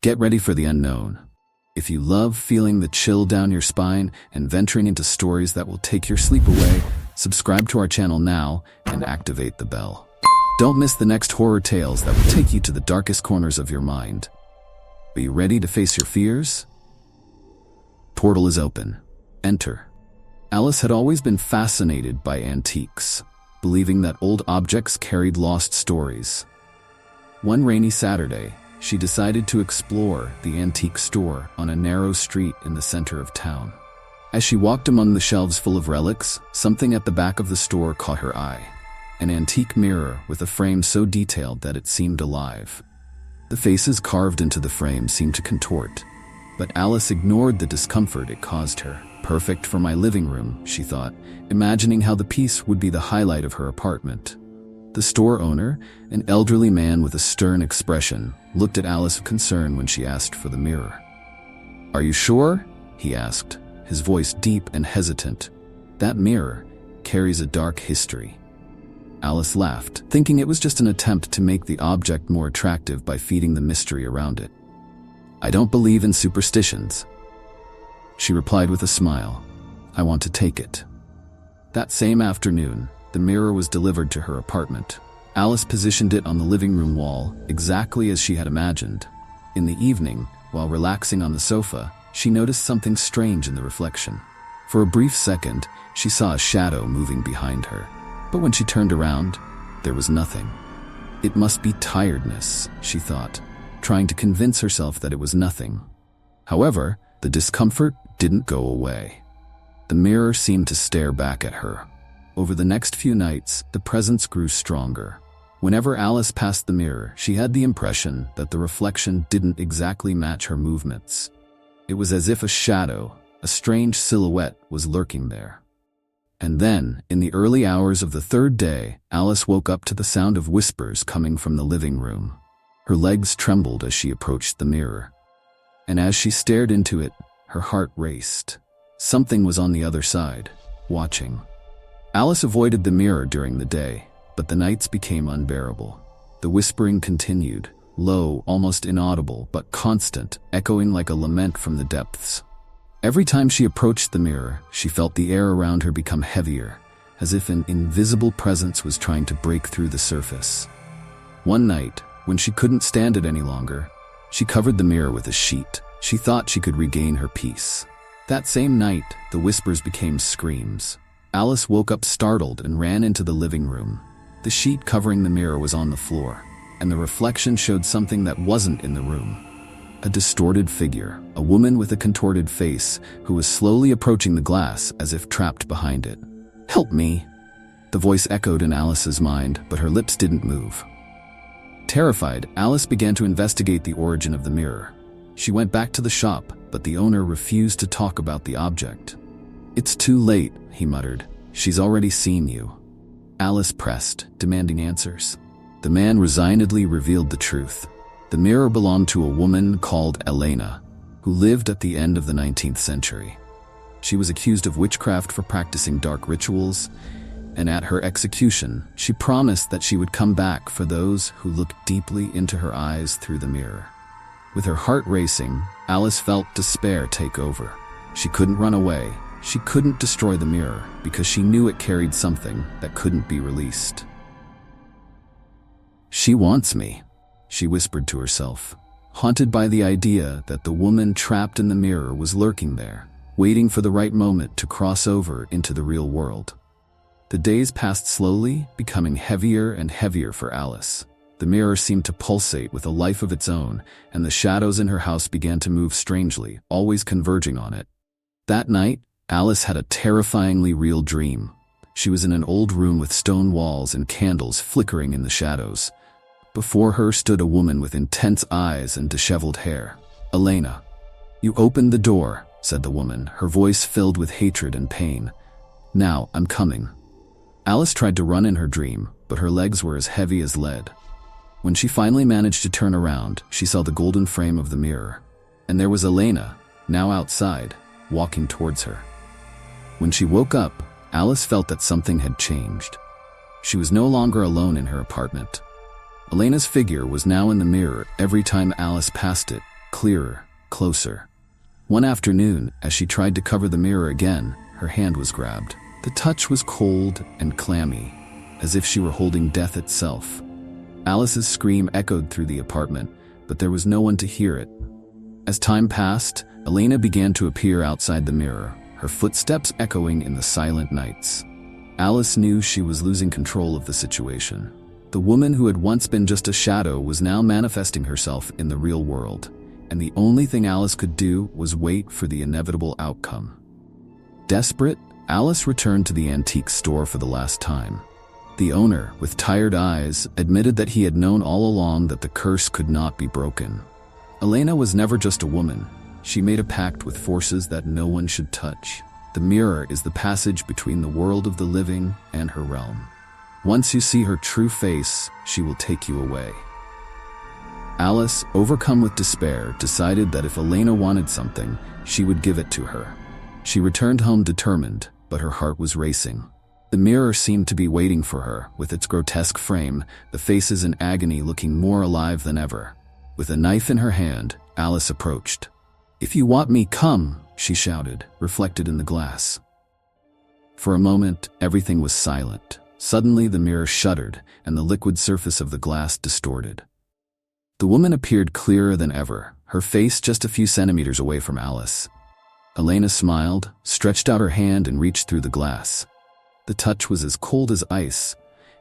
Get ready for the unknown. If you love feeling the chill down your spine and venturing into stories that will take your sleep away, subscribe to our channel now and activate the bell. Don't miss the next horror tales that will take you to the darkest corners of your mind. Are you ready to face your fears? Portal is open. Enter. Alice had always been fascinated by antiques, believing that old objects carried lost stories. One rainy Saturday, she decided to explore the antique store on a narrow street in the center of town. As she walked among the shelves full of relics, something at the back of the store caught her eye. An antique mirror with a frame so detailed that it seemed alive. The faces carved into the frame seemed to contort, but Alice ignored the discomfort it caused her. Perfect for my living room, she thought, imagining how the piece would be the highlight of her apartment. The store owner, an elderly man with a stern expression, looked at Alice with concern when she asked for the mirror. "Are you sure?" he asked, his voice deep and hesitant. "That mirror carries a dark history." Alice laughed, thinking it was just an attempt to make the object more attractive by feeding the mystery around it. "I don't believe in superstitions," she replied with a smile. "I want to take it." That same afternoon, the mirror was delivered to her apartment. Alice positioned it on the living room wall, exactly as she had imagined. In the evening, while relaxing on the sofa, she noticed something strange in the reflection. For a brief second, she saw a shadow moving behind her. But when she turned around, there was nothing. It must be tiredness, she thought, trying to convince herself that it was nothing. However, the discomfort didn't go away. The mirror seemed to stare back at her. Over the next few nights, the presence grew stronger. Whenever Alice passed the mirror, she had the impression that the reflection didn't exactly match her movements. It was as if a shadow, a strange silhouette, was lurking there. And then, in the early hours of the third day, Alice woke up to the sound of whispers coming from the living room. Her legs trembled as she approached the mirror. And as she stared into it, her heart raced. Something was on the other side, watching. Alice avoided the mirror during the day, but the nights became unbearable. The whispering continued, low, almost inaudible, but constant, echoing like a lament from the depths. Every time she approached the mirror, she felt the air around her become heavier, as if an invisible presence was trying to break through the surface. One night, when she couldn't stand it any longer, she covered the mirror with a sheet. She thought she could regain her peace. That same night, the whispers became screams. Alice woke up startled and ran into the living room. The sheet covering the mirror was on the floor, and the reflection showed something that wasn't in the room. A distorted figure, a woman with a contorted face, who was slowly approaching the glass as if trapped behind it. "Help me!" The voice echoed in Alice's mind, but her lips didn't move. Terrified, Alice began to investigate the origin of the mirror. She went back to the shop, but the owner refused to talk about the object. "It's too late," he muttered. "She's already seen you." Alice pressed, demanding answers. The man resignedly revealed the truth. The mirror belonged to a woman called Elena, who lived at the end of the 19th century. She was accused of witchcraft for practicing dark rituals, and at her execution, she promised that she would come back for those who looked deeply into her eyes through the mirror. With her heart racing, Alice felt despair take over. She couldn't run away. She couldn't destroy the mirror because she knew it carried something that couldn't be released. "She wants me," she whispered to herself, haunted by the idea that the woman trapped in the mirror was lurking there, waiting for the right moment to cross over into the real world. The days passed slowly, becoming heavier and heavier for Alice. The mirror seemed to pulsate with a life of its own, and the shadows in her house began to move strangely, always converging on it. That night, Alice had a terrifyingly real dream. She was in an old room with stone walls and candles flickering in the shadows. Before her stood a woman with intense eyes and disheveled hair. "Elena." "You opened the door," said the woman, her voice filled with hatred and pain. "Now, I'm coming." Alice tried to run in her dream, but her legs were as heavy as lead. When she finally managed to turn around, she saw the golden frame of the mirror. And there was Elena, now outside, walking towards her. When she woke up, Alice felt that something had changed. She was no longer alone in her apartment. Elena's figure was now in the mirror every time Alice passed it, clearer, closer. One afternoon, as she tried to cover the mirror again, her hand was grabbed. The touch was cold and clammy, as if she were holding death itself. Alice's scream echoed through the apartment, but there was no one to hear it. As time passed, Elena began to appear outside the mirror, her footsteps echoing in the silent nights. Alice knew she was losing control of the situation. The woman who had once been just a shadow was now manifesting herself in the real world, and the only thing Alice could do was wait for the inevitable outcome. Desperate, Alice returned to the antique store for the last time. The owner, with tired eyes, admitted that he had known all along that the curse could not be broken. Elena was never just a woman. She made a pact with forces that no one should touch. The mirror is the passage between the world of the living and her realm. Once you see her true face, she will take you away. Alice, overcome with despair, decided that if Elena wanted something, she would give it to her. She returned home determined, but her heart was racing. The mirror seemed to be waiting for her, with its grotesque frame, the faces in agony looking more alive than ever. With a knife in her hand, Alice approached. "If you want me, come," she shouted, reflected in the glass. For a moment, everything was silent. Suddenly, the mirror shuddered, and the liquid surface of the glass distorted. The woman appeared clearer than ever, her face just a few centimeters away from Alice. Elena smiled, stretched out her hand, and reached through the glass. The touch was as cold as ice,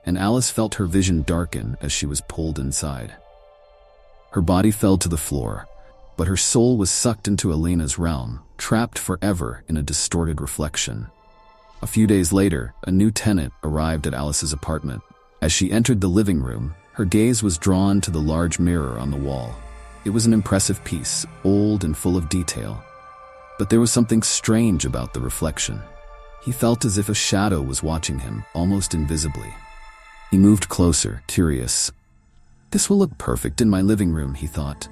and Alice felt her vision darken as she was pulled inside. Her body fell to the floor, but her soul was sucked into Elena's realm, trapped forever in a distorted reflection. A few days later, a new tenant arrived at Alice's apartment. As she entered the living room, her gaze was drawn to the large mirror on the wall. It was an impressive piece, old and full of detail. But there was something strange about the reflection. He felt as if a shadow was watching him, almost invisibly. He moved closer, curious. "This will look perfect in my living room," he thought.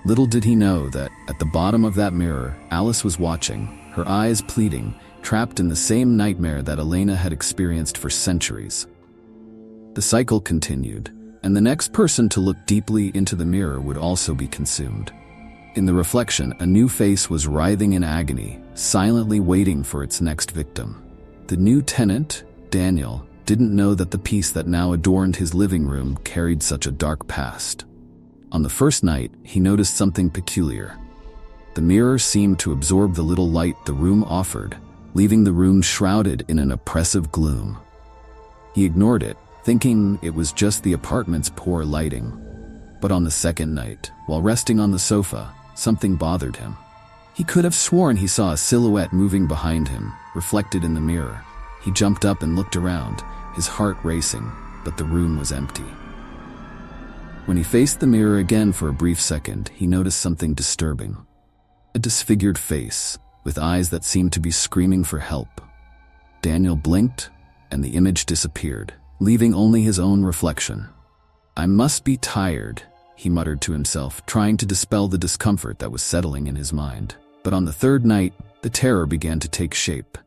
Little did he know that, at the bottom of that mirror, Alice was watching, her eyes pleading, trapped in the same nightmare that Elena had experienced for centuries. The cycle continued, and the next person to look deeply into the mirror would also be consumed. In the reflection, a new face was writhing in agony, silently waiting for its next victim. The new tenant, Daniel, didn't know that the piece that now adorned his living room carried such a dark past. On the first night, he noticed something peculiar. The mirror seemed to absorb the little light the room offered, leaving the room shrouded in an oppressive gloom. He ignored it, thinking it was just the apartment's poor lighting. But on the second night, while resting on the sofa, something bothered him. He could have sworn he saw a silhouette moving behind him, reflected in the mirror. He jumped up and looked around, his heart racing, but the room was empty. When he faced the mirror again for a brief second, he noticed something disturbing. A disfigured face, with eyes that seemed to be screaming for help. Daniel blinked, and the image disappeared, leaving only his own reflection. "I must be tired," he muttered to himself, trying to dispel the discomfort that was settling in his mind. But on the third night, the terror began to take shape.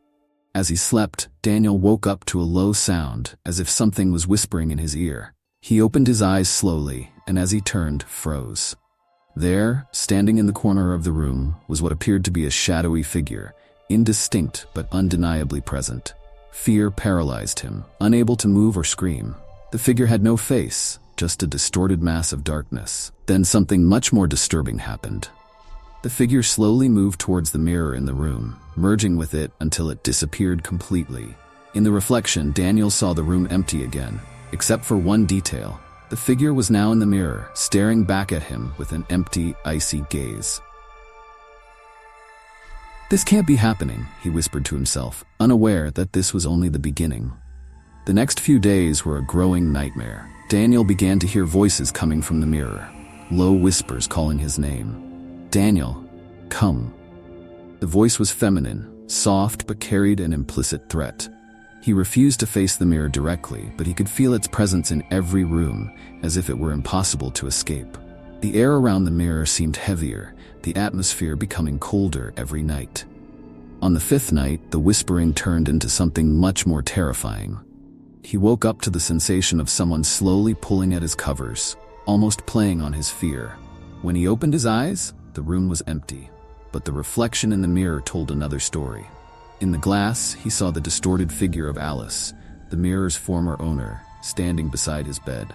As he slept, Daniel woke up to a low sound, as if something was whispering in his ear. He opened his eyes slowly, and as he turned, froze. There, standing in the corner of the room, was what appeared to be a shadowy figure, indistinct but undeniably present. Fear paralyzed him, unable to move or scream. The figure had no face, just a distorted mass of darkness. Then something much more disturbing happened. The figure slowly moved towards the mirror in the room, merging with it until it disappeared completely. In the reflection, Daniel saw the room empty again, except for one detail. The figure was now in the mirror, staring back at him with an empty, icy gaze. "This can't be happening," he whispered to himself, unaware that this was only the beginning. The next few days were a growing nightmare. Daniel began to hear voices coming from the mirror, low whispers calling his name. "Daniel, come." The voice was feminine, soft but carried an implicit threat. He refused to face the mirror directly, but he could feel its presence in every room, as if it were impossible to escape. The air around the mirror seemed heavier, the atmosphere becoming colder every night. On the fifth night, the whispering turned into something much more terrifying. He woke up to the sensation of someone slowly pulling at his covers, almost playing on his fear. When he opened his eyes, the room was empty, but the reflection in the mirror told another story. In the glass, he saw the distorted figure of Alice, the mirror's former owner, standing beside his bed.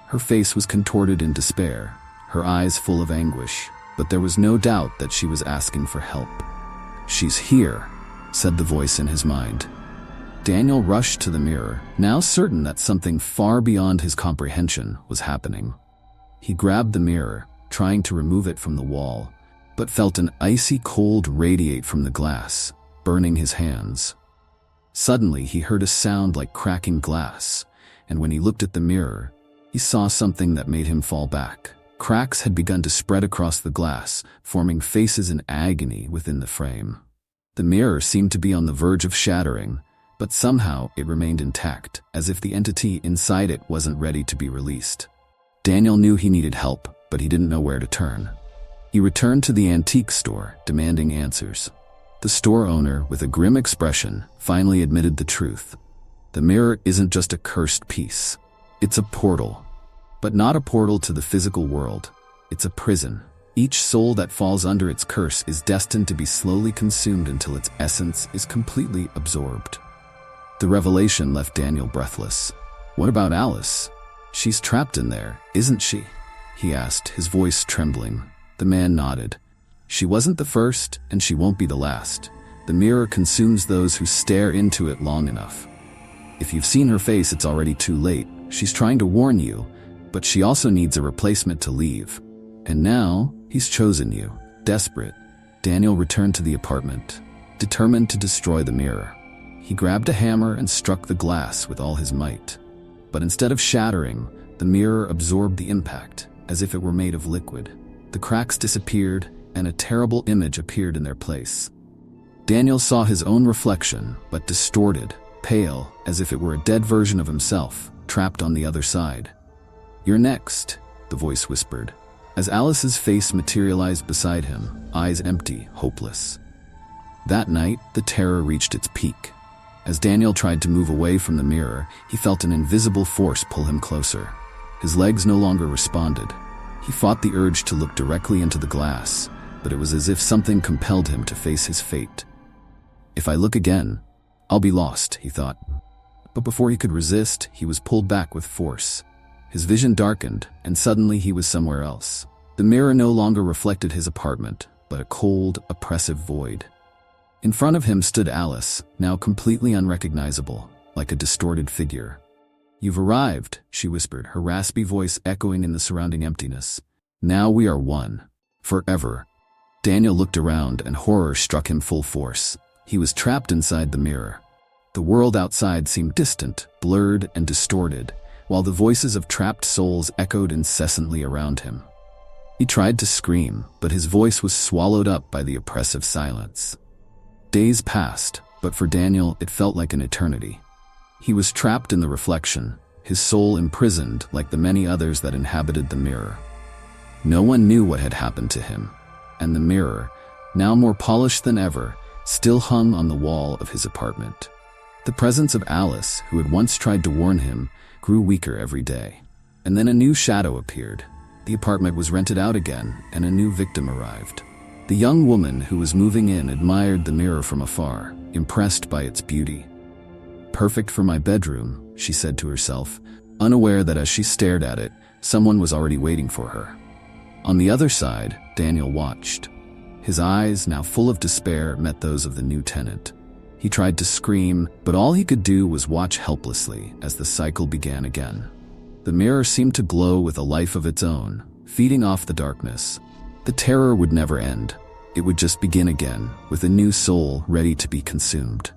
Her face was contorted in despair, her eyes full of anguish, but there was no doubt that she was asking for help. "She's here," said the voice in his mind. Daniel rushed to the mirror, now certain that something far beyond his comprehension was happening. He grabbed the mirror, trying to remove it from the wall, but felt an icy cold radiate from the glass, burning his hands. Suddenly, he heard a sound like cracking glass, and when he looked at the mirror, he saw something that made him fall back. Cracks had begun to spread across the glass, forming faces in agony within the frame. The mirror seemed to be on the verge of shattering, but somehow it remained intact, as if the entity inside it wasn't ready to be released. Daniel knew he needed help, but he didn't know where to turn. He returned to the antique store, demanding answers. The store owner, with a grim expression, finally admitted the truth. The mirror isn't just a cursed piece. It's a portal. But not a portal to the physical world. It's a prison. Each soul that falls under its curse is destined to be slowly consumed until its essence is completely absorbed. The revelation left Daniel breathless. "What about Alice? She's trapped in there, isn't she?" he asked, his voice trembling. The man nodded. "She wasn't the first, and she won't be the last. The mirror consumes those who stare into it long enough. If you've seen her face, it's already too late. She's trying to warn you, but she also needs a replacement to leave. And now, he's chosen you." Desperate, Daniel returned to the apartment, determined to destroy the mirror. He grabbed a hammer and struck the glass with all his might. But instead of shattering, the mirror absorbed the impact, as if it were made of liquid. The cracks disappeared, and a terrible image appeared in their place. Daniel saw his own reflection, but distorted, pale, as if it were a dead version of himself, trapped on the other side. "You're next," the voice whispered, as Alice's face materialized beside him, eyes empty, hopeless. That night, the terror reached its peak. As Daniel tried to move away from the mirror, he felt an invisible force pull him closer. His legs no longer responded. He fought the urge to look directly into the glass, but it was as if something compelled him to face his fate. "If I look again, I'll be lost," he thought. But before he could resist, he was pulled back with force. His vision darkened, and suddenly he was somewhere else. The mirror no longer reflected his apartment, but a cold, oppressive void. In front of him stood Alice, now completely unrecognizable, like a distorted figure. "You've arrived," she whispered, her raspy voice echoing in the surrounding emptiness. "Now we are one. Forever." Daniel looked around, and horror struck him full force. He was trapped inside the mirror. The world outside seemed distant, blurred, and distorted, while the voices of trapped souls echoed incessantly around him. He tried to scream, but his voice was swallowed up by the oppressive silence. Days passed, but for Daniel it felt like an eternity. He was trapped in the reflection, his soul imprisoned like the many others that inhabited the mirror. No one knew what had happened to him, and the mirror, now more polished than ever, still hung on the wall of his apartment. The presence of Alice, who had once tried to warn him, grew weaker every day. And then a new shadow appeared. The apartment was rented out again, and a new victim arrived. The young woman who was moving in admired the mirror from afar, impressed by its beauty. "Perfect for my bedroom," she said to herself, unaware that as she stared at it, someone was already waiting for her. On the other side, Daniel watched. His eyes, now full of despair, met those of the new tenant. He tried to scream, but all he could do was watch helplessly as the cycle began again. The mirror seemed to glow with a life of its own, feeding off the darkness. The terror would never end. It would just begin again, with a new soul ready to be consumed.